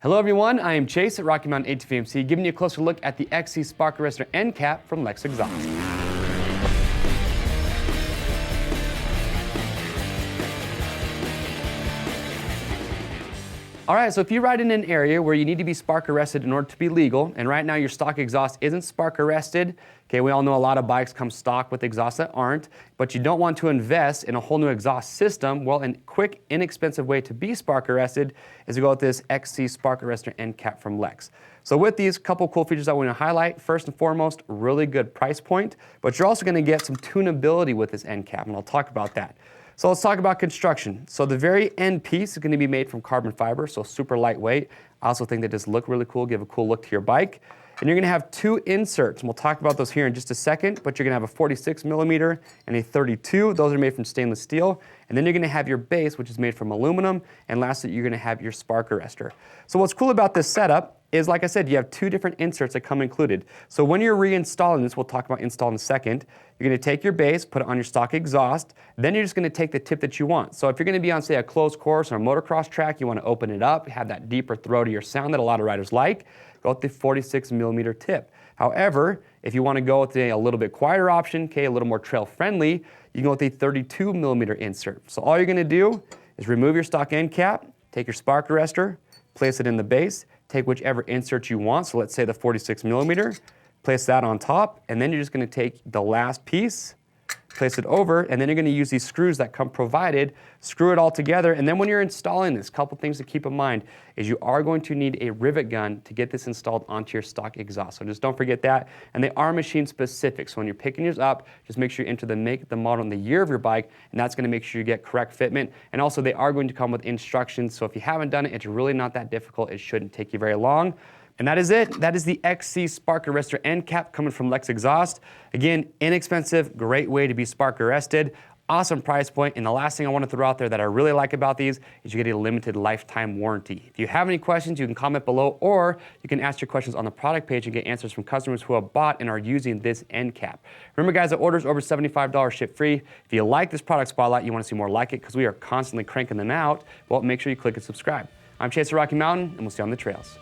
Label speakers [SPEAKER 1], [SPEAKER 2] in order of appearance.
[SPEAKER 1] Hello everyone, I am Chase at Rocky Mountain ATV giving you a closer look at the XC Spark Arrestor end cap from Lexx Exhaust. All right, so if you ride in an area where you need to be spark arrested in order to be legal, and right now your stock exhaust isn't spark arrested, okay, we all know a lot of bikes come stock with exhausts that aren't, but you don't want to invest in a whole new exhaust system, well, a quick, inexpensive way to be spark arrested is to go with this XC Spark Arrestor end cap from Lexx. So with these couple cool features I want to highlight, first and foremost, really good price point, but you're also going to get some tunability with this end cap, and I'll talk about that. So let's talk about construction. So the very end piece is going to be made from carbon fiber, so super lightweight. I also think that this look really cool, give a cool look to your bike. And you're going to have two inserts, and we'll talk about those here in just a second, but you're going to have a 46 millimeter and a 32. Those are made from stainless steel. And then you're going to have your base, which is made from aluminum. And lastly, you're going to have your spark arrestor. So what's cool about this setup is, like I said, you have two different inserts that come included. So when you're reinstalling this, we'll talk about install in a second, you're going to take your base, put it on your stock exhaust, then you're just going to take the tip that you want. So if you're going to be on, say, a closed course or a motocross track, you want to open it up, have that deeper throatier sound that a lot of riders like, go with the 46 millimeter tip. However, if you want to go with a little bit quieter option, okay, a little more trail friendly, you can go with a 32 millimeter insert. So all you're going to do is remove your stock end cap, take your spark arrestor, place it in the base, take whichever insert you want, so let's say the 46 millimeter, place that on top, and then you're just going to take the last piece, place it over, and then you're going to use these screws that come provided, screw it all together, and then when you're installing this, a couple things to keep in mind is you are going to need a rivet gun to get this installed onto your stock exhaust. So just don't forget that, and they are machine specific, so when you're picking yours up, just make sure you enter the make, the model, and the year of your bike, and that's going to make sure you get correct fitment, and also they are going to come with instructions, so if you haven't done it, it's really not that difficult. It shouldn't take you very long. And that is it. That is the XC Spark Arrestor end cap coming from Lexx Exhaust. Again, inexpensive, great way to be spark arrested. Awesome price point. And the last thing I want to throw out there that I really like about these is you get a limited lifetime warranty. If you have any questions, you can comment below, or you can ask your questions on the product page and get answers from customers who have bought and are using this end cap. Remember guys, that orders over $75 ship free. If you like this product spotlight, you want to see more like it because we are constantly cranking them out, well, make sure you click and subscribe. I'm Chase at Rocky Mountain, and we'll see you on the trails.